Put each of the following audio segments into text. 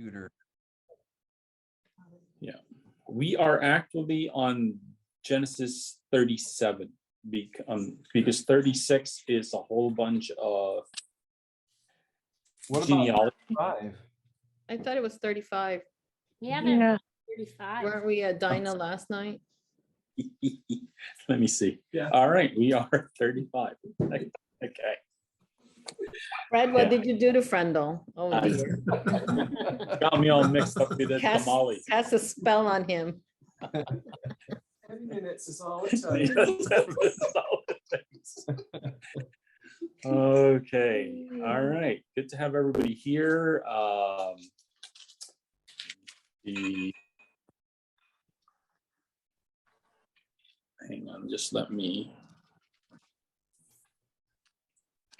computer. Yeah, we are actually on Genesis 37 because 36 is a whole bunch of What about genealogy. 5? I thought it was 35. Yeah, Yeah. they're 35. Weren't we at Dinah last night? Let me see. Yeah. All right, we are 35. Okay. Fred, what Yeah. did you do to Frendel? Oh dear. Got me all mixed up with the Cast tamales. cast a spell on him. 10 minutes is all it Yes, takes. that's all it takes. Okay, all right. Good to have everybody here. Hang on, just let me.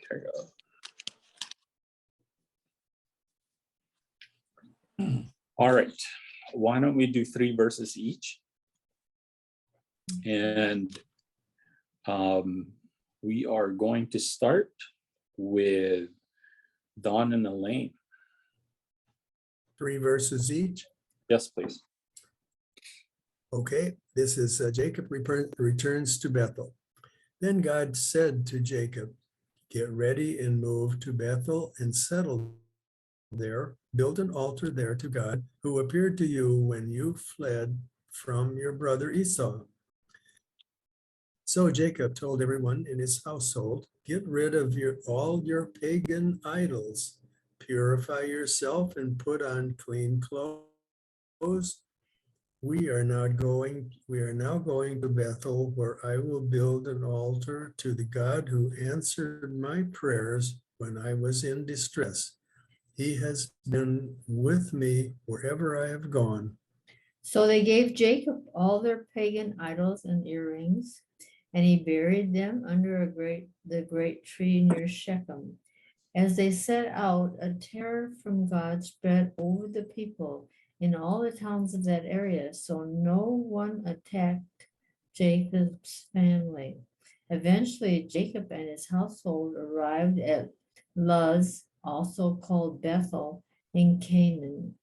There we go. All right, why don't we do 3 verses each? And we are going to start with Don and Elaine. 3 verses each. Yes, please. Okay, this is Jacob returns to Bethel. Then God said to Jacob, "Get ready and move to Bethel and settle there. Build an altar there to God, who appeared to you when you fled from your brother Esau." So Jacob told everyone in his household, "Get rid of all your pagan idols. Purify yourself and put on clean clothes. We are now going to Bethel, where I will build an altar to the God who answered my prayers when I was in distress. He has been with me wherever I have gone." So they gave Jacob all their pagan idols and earrings, and he buried them under the great tree near Shechem. As they set out, a terror from God spread over the people in all the towns of that area, so no one attacked Jacob's family. Eventually, Jacob and his household arrived at Luz, also called Bethel, in Canaan.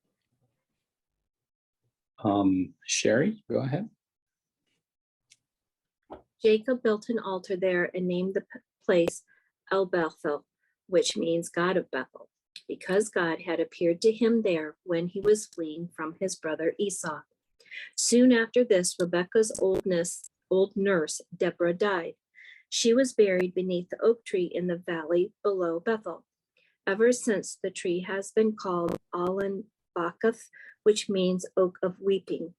Sherry, go ahead. Jacob built an altar there and named the place El Bethel, which means God of Bethel, because God had appeared to him there when he was fleeing from his brother Esau. Soon after this, Rebekah's old nurse, Deborah, died. She was buried beneath the oak tree in the valley below Bethel. Ever since, the tree has been called Alon Bakuth, which means oak of weeping.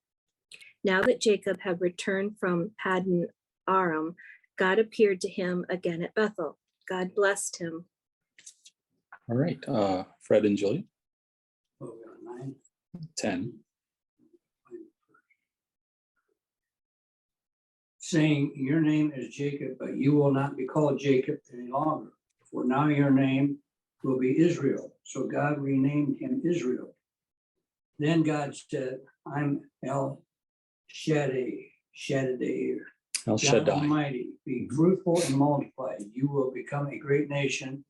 Now that Jacob had returned from Paddan Aram, God appeared to him again at Bethel. God blessed him. All right, Fred and Julie. Oh, we got 9. 10. Saying, "Your name is Jacob, but you will not be called Jacob any longer, for now your name will be Israel." So God renamed him Israel. Then God said, "I'm El Shaddai, El God Shaddai. Almighty. Be fruitful and multiply. You will become a great nation,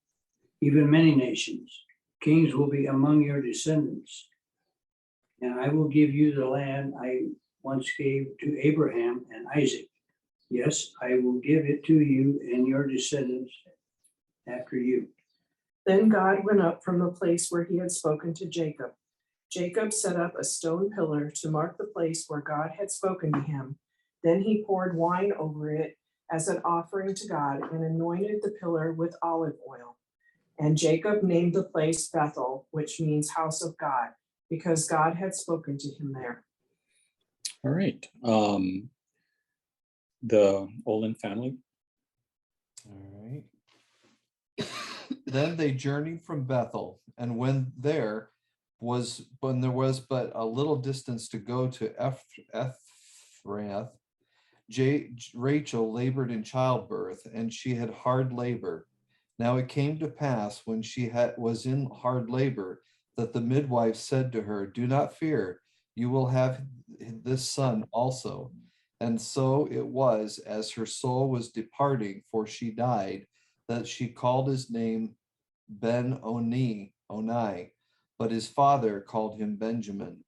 even many nations. Kings will be among your descendants. And I will give you the land I once gave to Abraham and Isaac. Yes, I will give it to you and your descendants after you." Then God went up from the place where he had spoken to Jacob. Jacob set up a stone pillar to mark the place where God had spoken to him. Then he poured wine over it as an offering to God and anointed the pillar with olive oil. And Jacob named the place Bethel, which means house of God, because God had spoken to him there. All right. The Olin family. All right. Then they journeyed from Bethel, and when there was but a little distance to go to Ephrath, Rachel labored in childbirth, and she had hard labor. Now it came to pass when she was in hard labor that the midwife said to her, "Do not fear, you will have this son also." And so it was, as her soul was departing, for she died, that she called his name Ben Oni. but his father called him Benjamin.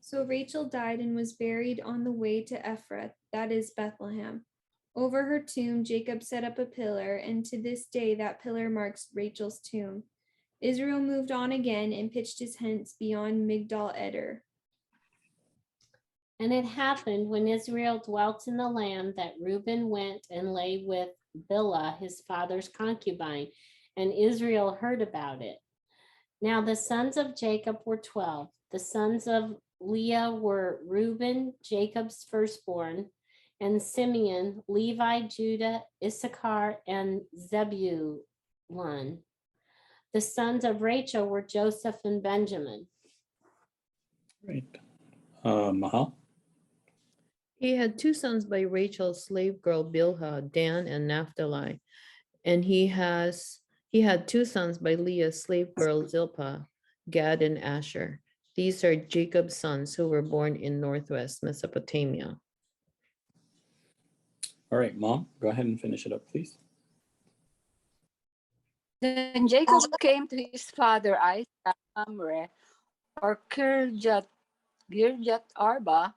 So Rachel died and was buried on the way to Ephrath, that is Bethlehem. Over her tomb, Jacob set up a pillar, and to this day that pillar marks Rachel's tomb. Israel moved on again and pitched his tents beyond Migdal Eder. And it happened when Israel dwelt in the land that Reuben went and lay with Bilhah, his father's concubine, and Israel heard about it. Now the sons of Jacob were 12. The sons of Leah were Reuben, Jacob's firstborn, and Simeon, Levi, Judah, Issachar, and Zebulun. The sons of Rachel were Joseph and Benjamin. Right. Mahal? He had two sons by Rachel's slave girl Bilhah, Dan and Naphtali. And he had two sons by Leah's slave girl Zilpah, Gad and Asher. These are Jacob's sons who were born in northwest Mesopotamia. All right, Mom, go ahead and finish it up, please. Then Jacob came to his father Isaac at Mamre, or Kirjat Arba,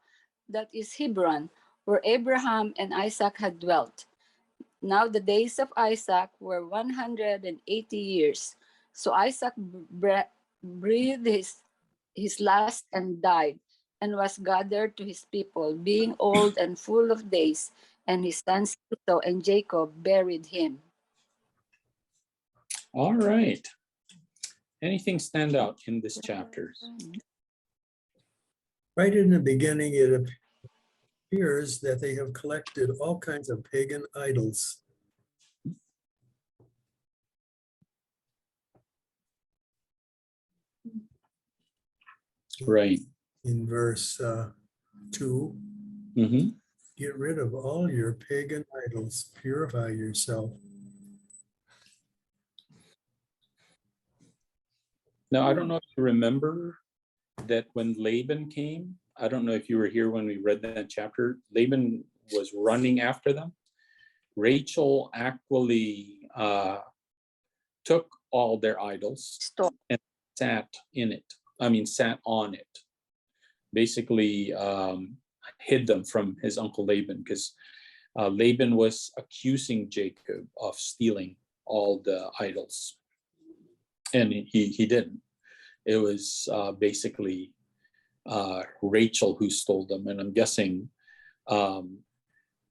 that is Hebron, where Abraham and Isaac had dwelt. Now the days of Isaac were 180 years. So Isaac breathed his last and died, and was gathered to his people, being old and full of days, and his sons Esau and Jacob buried him. All right. Anything stand out in this chapter? Right in the beginning, it appears that they have collected all kinds of pagan idols. Right. In verse 2, Mm-hmm. get rid of all your pagan idols, purify yourself. Now, I don't know if you remember that when Laban came, I don't know if you were here when we read that chapter, Laban was running after them. Rachel actually took all their idols and sat on it. Basically hid them from his uncle Laban, because Laban was accusing Jacob of stealing all the idols. And he didn't. It was basically Rachel who stole them. And I'm guessing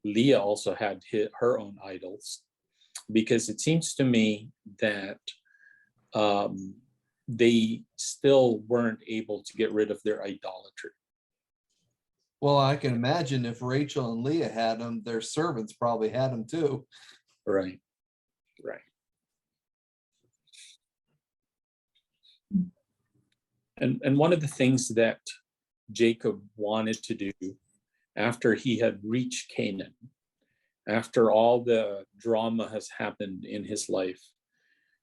Leah also had her own idols, because it seems to me that they still weren't able to get rid of their idolatry. Well, I can imagine if Rachel and Leah had them, their servants probably had them too. Right. Right. And one of the things that Jacob wanted to do after he had reached Canaan, after all the drama has happened in his life,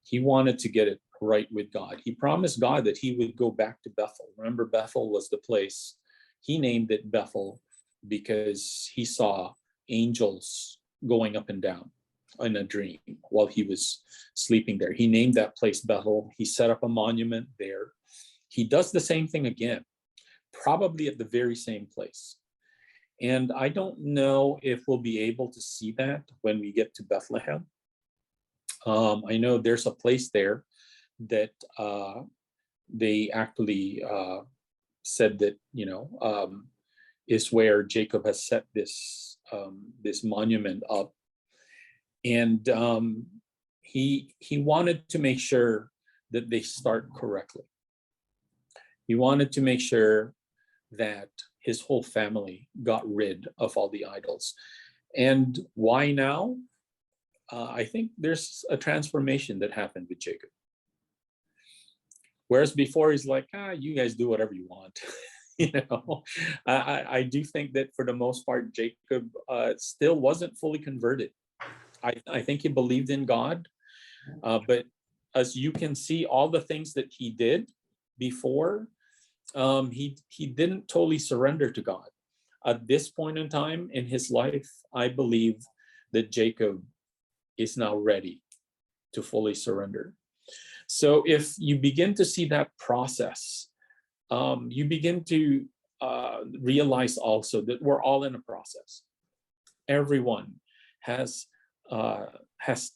he wanted to get it right with God. He promised God that he would go back to Bethel. Remember, Bethel was the place. He named it Bethel because he saw angels going up and down in a dream while he was sleeping there. He named that place Bethel. He set up a monument there. He does the same thing again, probably at the very same place. And I don't know if we'll be able to see that when we get to Bethlehem. I know there's a place there that they actually said that, is where Jacob has set this monument up. And he wanted to make sure that they start correctly. He wanted to make sure that his whole family got rid of all the idols. And why now? I think there's a transformation that happened with Jacob. Whereas before he's like, you guys do whatever you want. I do think that for the most part, Jacob still wasn't fully converted. I think he believed in God, but as you can see, all the things that he did before, he didn't totally surrender to God. At this point in time in his life, I believe that Jacob is now ready to fully surrender. So if you begin to see that process, you begin to realize also that we're all in a process. Everyone has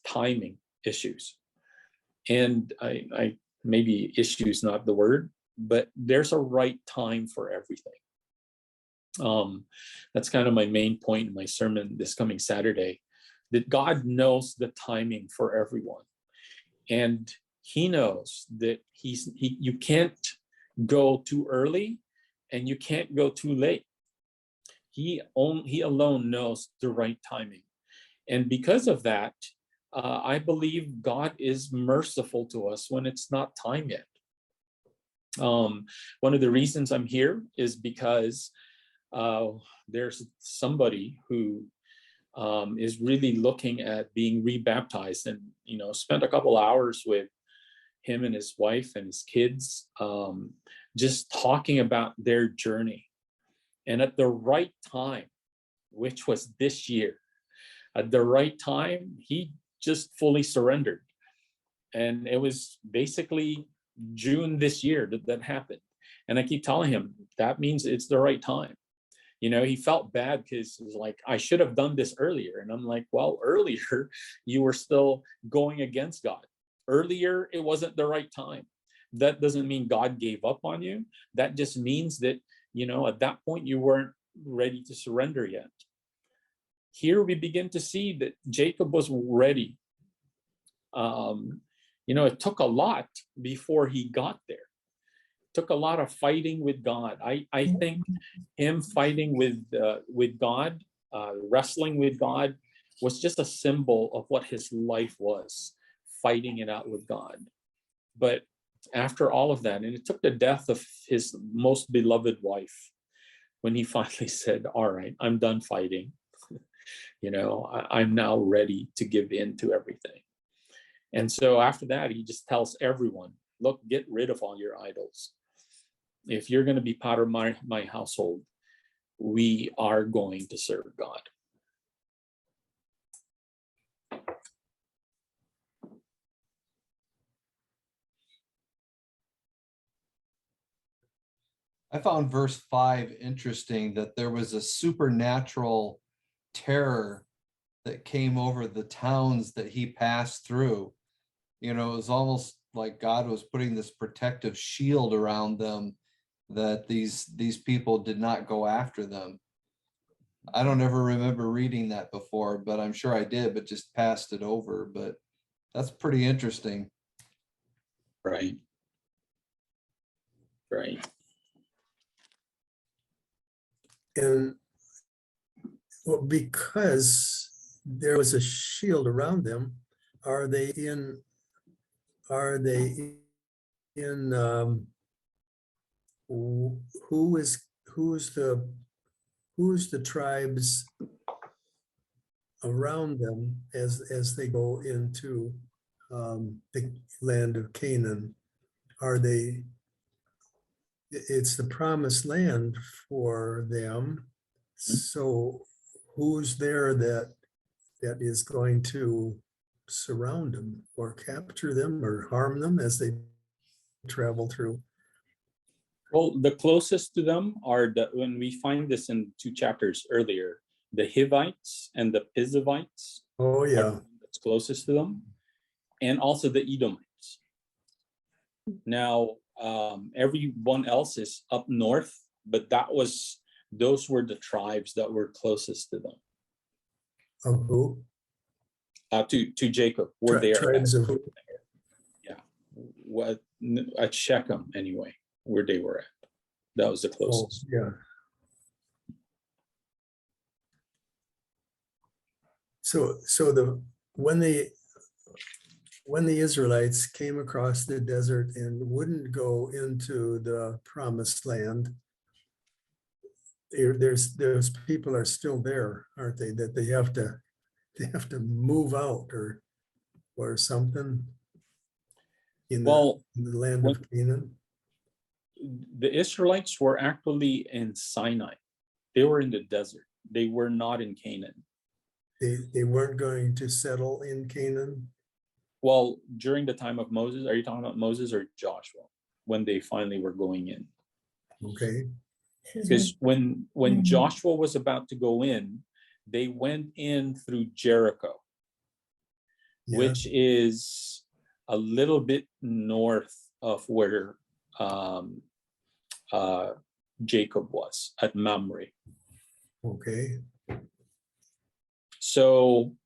timing issues, and I maybe issues not the word, but there's a right time for everything. That's kind of my main point in my sermon this coming Saturday, that God knows the timing for everyone, and He knows that you can't go too early and you can't go too late. He alone knows the right timing, and because of that, I believe God is merciful to us when it's not time yet. One of the reasons I'm here is because there's somebody who is really looking at being rebaptized, and spent a couple hours with him and his wife and his kids, just talking about their journey. And at the right time, which was this year, at the right time, he just fully surrendered. And it was basically June this year that happened. And I keep telling him, that means it's the right time. He felt bad because he was like, I should have done this earlier. And I'm like, well, earlier you were still going against God. Earlier, it wasn't the right time. That doesn't mean God gave up on you. That just means that, at that point you weren't ready to surrender yet. Here we begin to see that Jacob was ready. It took a lot before he got there. It took a lot of fighting with God. I think him fighting with God, wrestling with God, was just a symbol of what his life was, fighting it out with God. But after all of that, and it took the death of his most beloved wife, when he finally said, all right, I'm done fighting. I'm now ready to give in to everything. And so after that, he just tells everyone, look, get rid of all your idols. If you're going to be part of my household, we are going to serve God. I found verse 5 interesting, that there was a supernatural terror that came over the towns that he passed through. It was almost like God was putting this protective shield around them, that these people did not go after them. I don't ever remember reading that before, but I'm sure I did, but just passed it over. But that's pretty interesting. Right. And because there was a shield around them, are they in who's the tribes around them as they go into the land of Canaan? It's the promised land for them. So who's there that is going to surround them or capture them or harm them as they travel through? Well, the closest to them are when we find this in 2 chapters earlier, the Hivites and the Pizzivites. Oh, yeah. That's closest to them. And also the Edomites. Now, everyone else is up north, but those were the tribes that were closest to them. Of who? To Jacob, where they are. Tribes of who? Yeah. At Shechem, anyway, where they were at. That was the closest. Oh, yeah. So when the Israelites came across the desert and wouldn't go into the promised land, those people are still there, aren't they? That they have to move out or something in the land of Canaan. The Israelites were actually in Sinai. They were in the desert. They were not in Canaan. They weren't going to settle in Canaan. Well, during the time of Moses, are you talking about Moses or Joshua when they finally were going in? Okay, Because when Mhm. Joshua was about to go in, they went in through Jericho, yeah, which is a little bit north of where Jacob was at Mamre. okay, So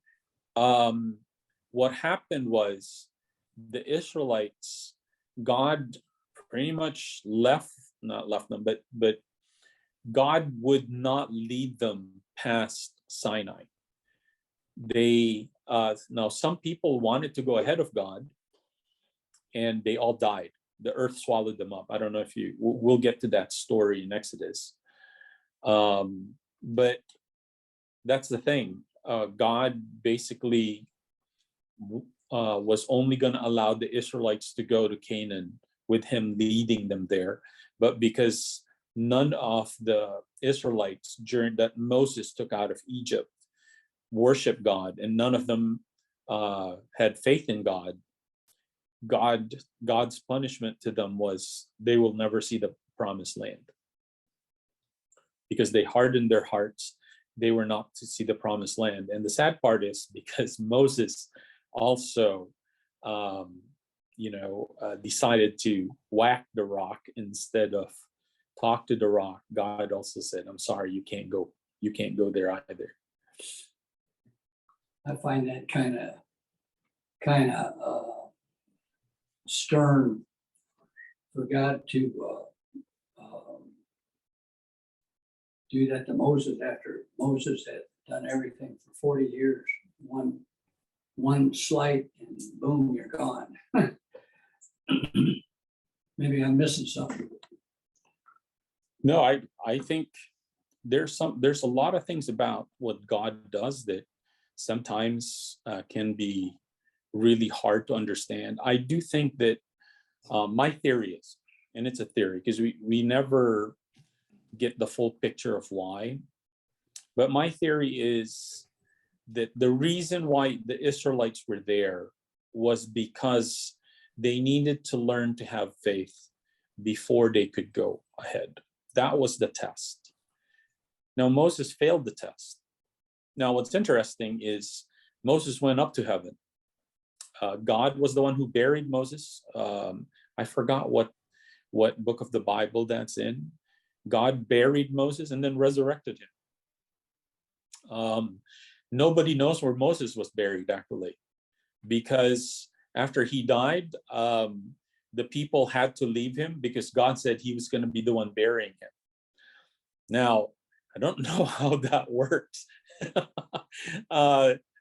what happened was the Israelites, God pretty much not left them, but God would not lead them past Sinai. They now some people wanted to go ahead of God, and they all died. The earth swallowed them up. I don't know if we'll get to that story in Exodus. But that's the thing. God basically was only going to allow the Israelites to go to Canaan with him leading them there. But because none of the Israelites during that Moses took out of Egypt worshiped God, and none of them had faith in God, God's punishment to them was they will never see the promised land. Because they hardened their hearts, they were not to see the promised land. And the sad part is because Moses also, decided to whack the rock instead of talk to the rock. God also said, "I'm sorry, you can't go. You can't go there either." I find that kind of stern for God to do that to Moses after Moses had done everything for 40 years. One slight and boom, you're gone. Maybe I'm missing something. No, I think there's a lot of things about what God does that sometimes can be really hard to understand. I do think that my theory is, and it's a theory because we never get the full picture of why, but my theory is that the reason why the Israelites were there was because they needed to learn to have faith before they could go ahead. That was the test. Now, Moses failed the test. Now, what's interesting is Moses went up to heaven. God was the one who buried Moses. I forgot what book of the Bible that's in. God buried Moses and then resurrected him. Nobody knows where Moses was buried, actually, because after he died, the people had to leave him because God said he was going to be the one burying him. Now, I don't know how that works.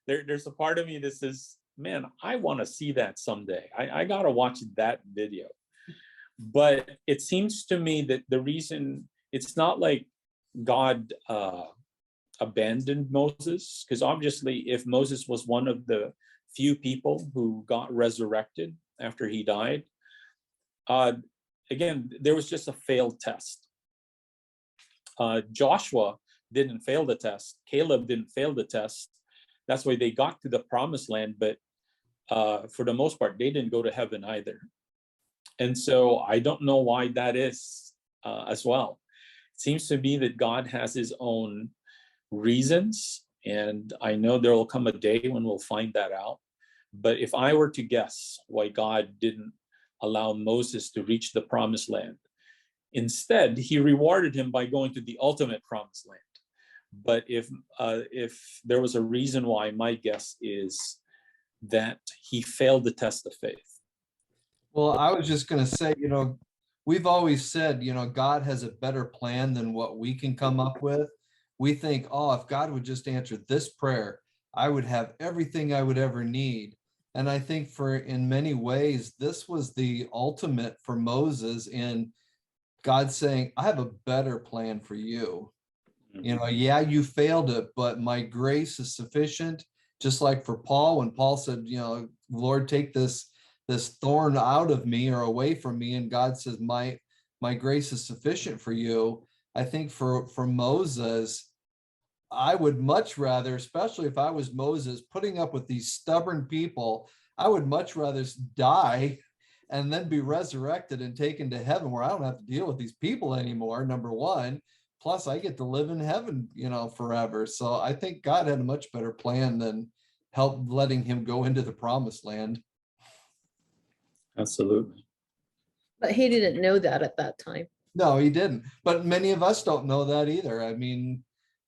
There's a part of me that says, man, I want to see that someday. I got to watch that video. But it seems to me that the reason, it's not like God abandoned Moses, because obviously if Moses was one of the few people who got resurrected after he died, again, there was just a failed test. Joshua didn't fail the test. Caleb didn't fail the test. That's why they got to the promised land, but for the most part, they didn't go to heaven either. And so I don't know why that is as well. It seems to be that God has his own reasons, and I know there will come a day when we'll find that out. But if I were to guess why God didn't allow Moses to reach the promised land, instead, he rewarded him by going to the ultimate promised land. But if there was a reason why, my guess is that he failed the test of faith. Well, I was just going to say, we've always said, God has a better plan than what we can come up with. We think, oh, if God would just answer this prayer, I would have everything I would ever need. And I think in many ways, this was the ultimate for Moses in God saying, I have a better plan for you. Yeah, you failed it, but my grace is sufficient. Just like for Paul, when Paul said, Lord, take this thorn out of me or away from me. And God says, my grace is sufficient for you. I think for Moses, I would much rather, especially if I was Moses, putting up with these stubborn people. I would much rather die and then be resurrected and taken to heaven where I don't have to deal with these people anymore, number one. Plus, I get to live in heaven, forever. So I think God had a much better plan than letting him go into the promised land. Absolutely. But he didn't know that at that time. No, he didn't. But many of us don't know that either. I mean,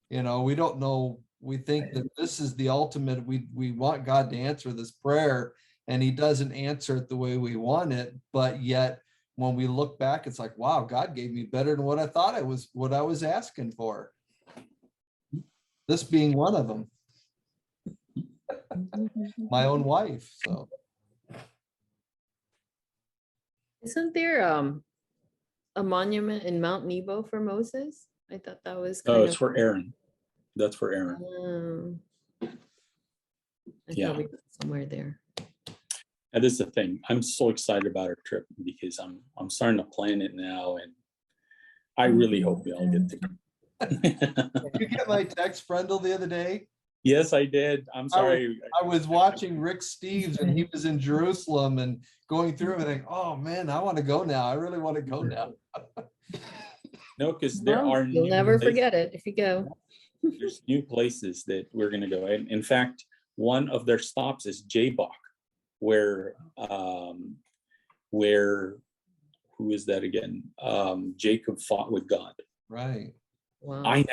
we don't know. We think that this is the ultimate. We want God to answer this prayer, and he doesn't answer it the way we want it. But yet, when we look back, it's like, wow, God gave me better than what I thought what I was asking for. This being one of them. My own wife. So Isn't there a monument in Mount Nebo for Moses? I thought that was Oh, kind it's of for Aaron. That's for Aaron. I Yeah. thought we were somewhere there. That is the thing. I'm so excited about our trip because I'm starting to plan it now, and I really hope we all get to go. did you get my text, Brendel, the other day? Yes, I did. I'm sorry. I was watching Rick Steves, and he was in Jerusalem and going through everything. Oh man, I want to go now. I really want to go now. No, because there Well, are you'll new never places- forget it if you go. There's new places that we're going to go. And in fact, one of their stops is Jabbok, where who is that again? Jacob fought with God. Right. Wow. I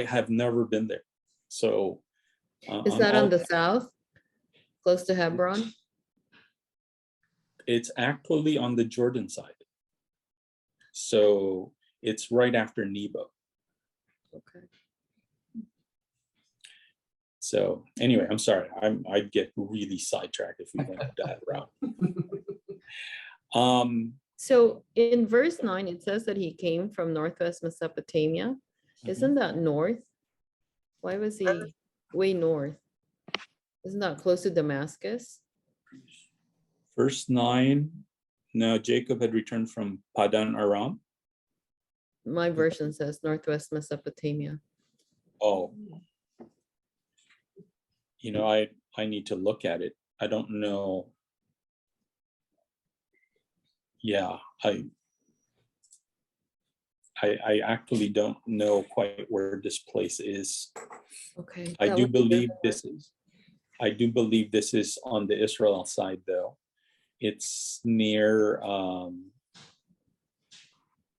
have never been there. So Is that on the south, close to Hebron? it's actually on the Jordan side. So it's right after Nebo. Okay. So anyway, I'm sorry. I'd get really sidetracked if we went that route. So in verse 9, it says that he came from northwest Mesopotamia. Isn't that north? Why was he way north? Isn't that close to Damascus? Verse 9. Now Jacob had returned from Padan Aram. My version says northwest Mesopotamia. Oh, I need to look at it. I don't know. Yeah, I actually don't know quite where this place is. Okay. I that do would be believe good. this is on the Israel side, though. It's near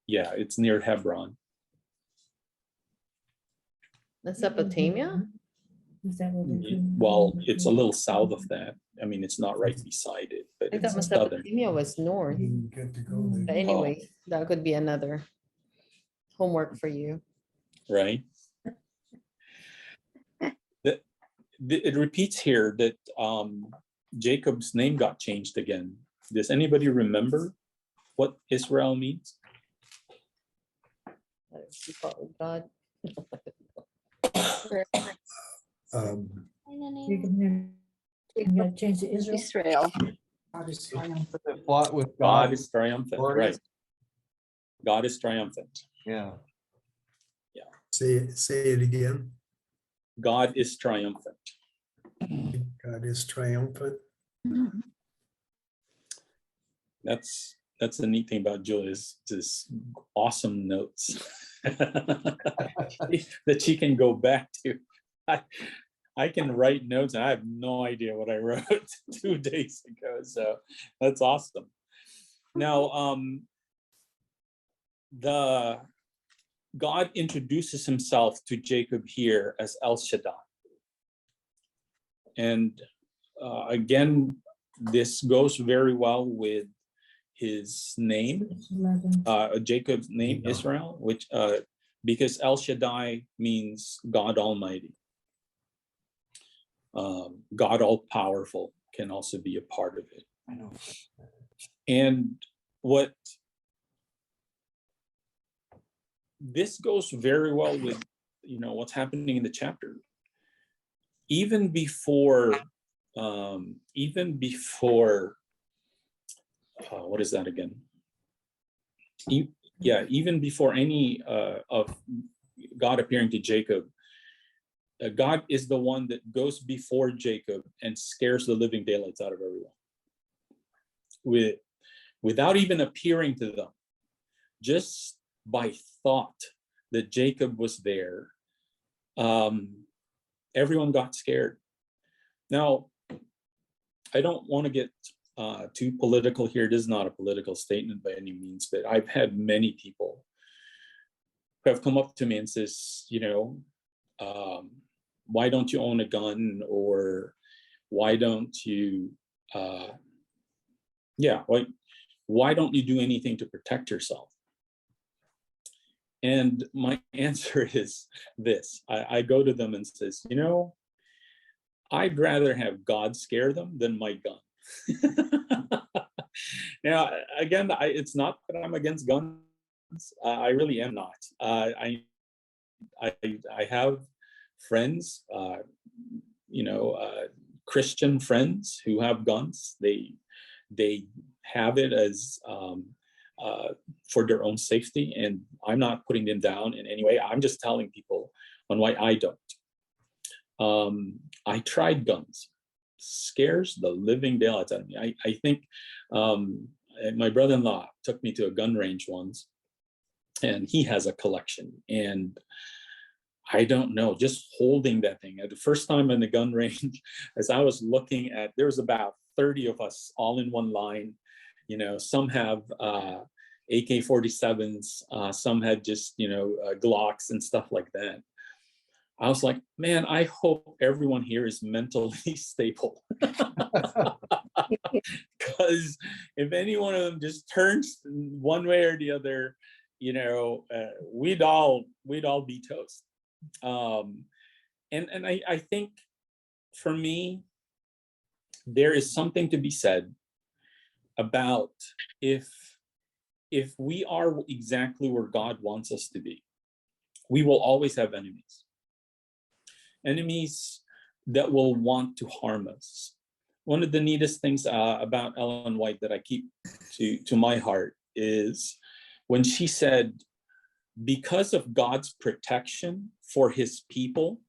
it's near Hebron. Mesopotamia? Is that what we're doing? Well, it's a little south of that. I mean, it's not right beside it, but I thought it's southern. Mesopotamia was north. Didn't get to go But there. anyway, that could be another homework for you. Right? It repeats here that Jacob's name got changed again. Does anybody remember what Israel means? You call it God. You gotta change to Israel. Israel. Fought with God God. is triumphant, Glorious. right? God is triumphant. Yeah. Say it again. God is triumphant. God is triumphant. That's the neat thing about Julia's just awesome notes that she can go back to. I can write notes and I have no idea what I wrote 2 days ago. So that's awesome. Now, God introduces himself to Jacob here as El Shaddai. And again, this goes very well with his name, Jacob's name, Israel, which because El Shaddai means God Almighty. God all-powerful can also be a part of it. I know. And this goes very well with what's happening in the chapter. Even before what is that again? Even before any of God appearing to Jacob, God is the one that goes before Jacob and scares the living daylights out of everyone. Without even appearing to them, just by thought that Jacob was there, everyone got scared. Now, I don't want to get too political here. It is not a political statement by any means, but I've had many people who have come up to me and says, why don't you own a gun? Or why don't you, why don't you do anything to protect yourself? And my answer is this. I go to them and says, I'd rather have God scare them than my gun. Now, again, it's not that I'm against guns. I really am not. I have friends, Christian friends who have guns. They have it as for their own safety, and I'm not putting them down in any way. I'm just telling people on why I don't. I tried guns. Scares the living daylights out of me. I think my brother-in-law took me to a gun range once, and he has a collection. And I don't know, just holding that thing. The first time in the gun range, as I was looking at, there was about 30 of us all in one line. Some have AK-47s, some had just, Glocks and stuff like that. I was like, man, I hope everyone here is mentally stable. Because if any one of them just turns one way or the other, we'd all be toast. And I think for me, there is something to be said about if we are exactly where God wants us to be, we will always have enemies. Enemies that will want to harm us. One of the neatest things about Ellen White that I keep to my heart is when she said, because of God's protection for his people,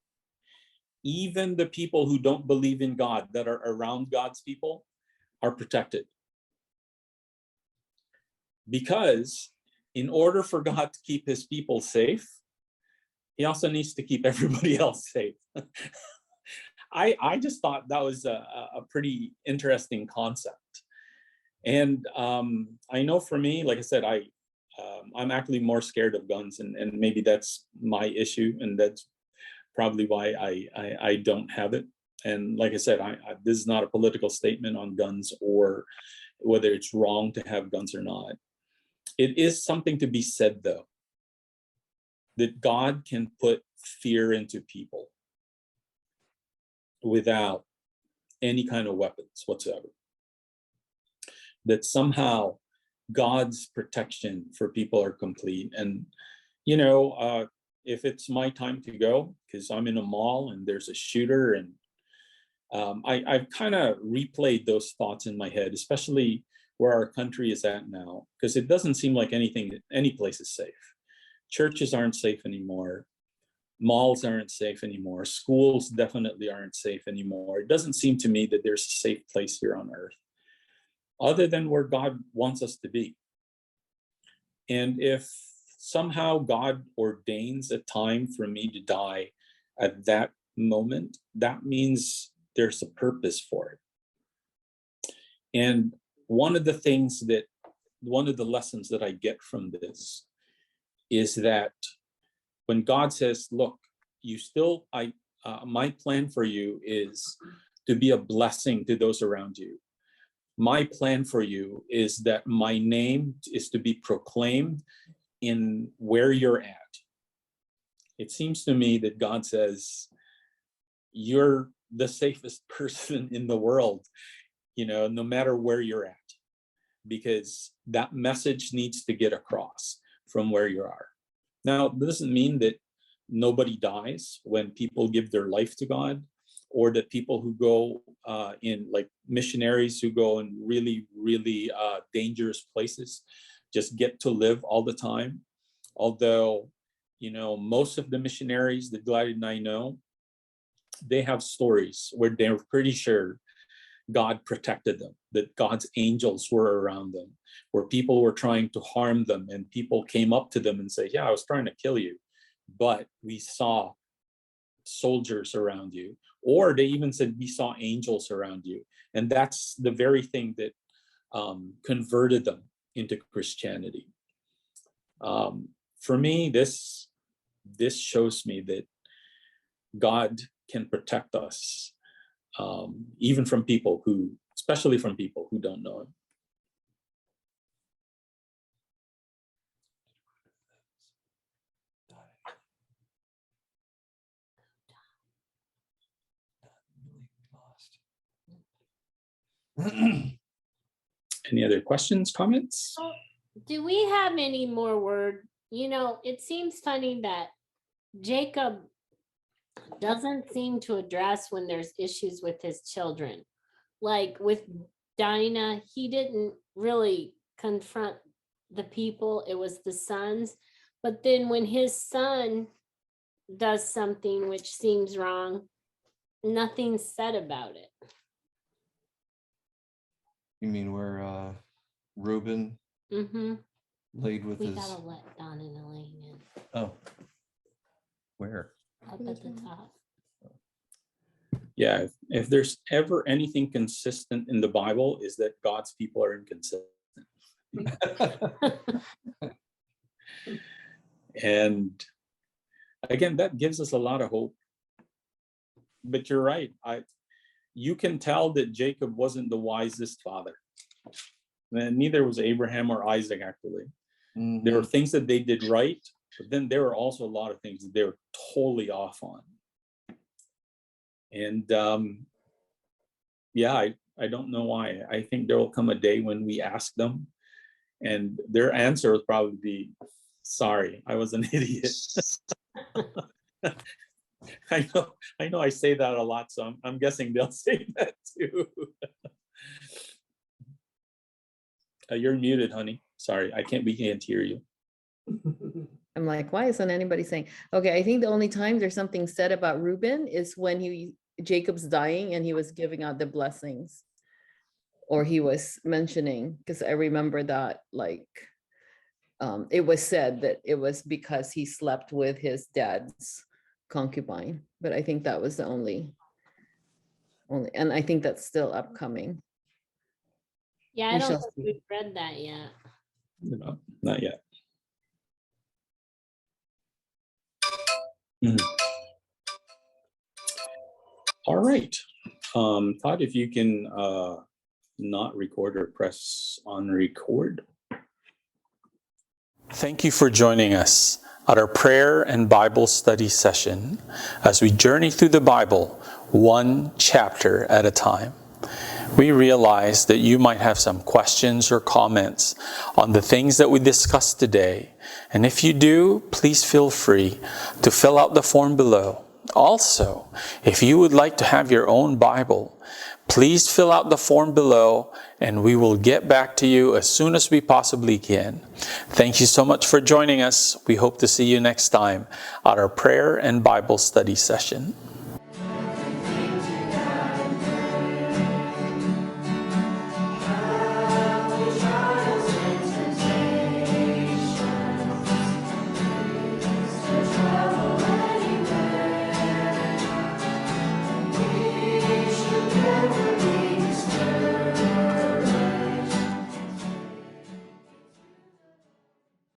even the people who don't believe in God that are around God's people are protected. Because in order for God to keep his people safe, he also needs to keep everybody else safe. I just thought that was a pretty interesting concept. And I know for me, like I said, I'm actually more scared of guns, and maybe that's my issue, and that's probably why I don't have it. And like I said, this is not a political statement on guns or whether it's wrong to have guns or not. It is something to be said, though, that God can put fear into people without any kind of weapons whatsoever. That somehow God's protection for people are complete. And, if it's my time to go, because I'm in a mall and there's a shooter, and I've kind of replayed those thoughts in my head, especially where our country is at now, because it doesn't seem like any place is safe. Churches aren't safe anymore. Malls aren't safe anymore. Schools definitely aren't safe anymore. It doesn't seem to me that there's a safe place here on earth other than where God wants us to be. And if somehow God ordains a time for me to die at that moment, that means there's a purpose for it. And one of the lessons that I get from this is that when God says, look, my plan for you is to be a blessing to those around you. My plan for you is that my name is to be proclaimed in where you're at. It seems to me that God says, you're the safest person in the world, no matter where you're at, because that message needs to get across from where you are. Now, this doesn't mean that nobody dies when people give their life to God, or that people who go in, like missionaries who go in really, really dangerous places just get to live all the time. Although, most of the missionaries that Gladys and I know they have stories where they're pretty sure God protected them, that God's angels were around them, where people were trying to harm them and people came up to them and say, yeah, I was trying to kill you, but we saw soldiers around you. Or they even said, we saw angels around you. And that's the very thing that converted them into Christianity. For me, this shows me that God can protect us, even from people who, especially from people who don't know him. Any other questions, comments? Do we have any more word? You know, it seems funny that Jacob doesn't seem to address when there's issues with his children. Like with Dinah, he didn't really confront the people, it was the sons. But then when his son does something which seems wrong, nothing's said about it. You mean where Reuben Mm-hmm. laid with We his? gotta let Don and Elaine in Oh, where? up at the top. Yeah, if there's ever anything consistent in the Bible, is that God's people are inconsistent. And again, that gives us a lot of hope. But you're right. You can tell that Jacob wasn't the wisest father. And neither was Abraham or Isaac, actually. Mhm. There were things that they did right, but then there were also a lot of things that they were totally off on. And yeah, I don't know why. I think there will come a day when we ask them, and their answer will probably be, sorry, I was an idiot. I know I say that a lot, so I'm guessing they'll say that too. You're muted, honey. Sorry, we can't hear you. I'm like, why isn't anybody saying? Okay, I think the only time there's something said about Reuben is when Jacob's dying and he was giving out the blessings, or he was mentioning, because I remember that, like, it was said that it was because he slept with his dad's concubine, but I think that was the only, and I think that's still upcoming. Yeah, I We don't shall think see. we've read that yet. No, not yet. Mhm. All right. Todd, if you can not record or press on record. Thank you for joining us at our prayer and Bible study session as we journey through the Bible one chapter at a time. We realize that you might have some questions or comments on the things that we discussed today. And if you do, please feel free to fill out the form below. Also, if you would like to have your own Bible, please fill out the form below and we will get back to you as soon as we possibly can. Thank you so much for joining us. We hope to see you next time at our prayer and Bible study session.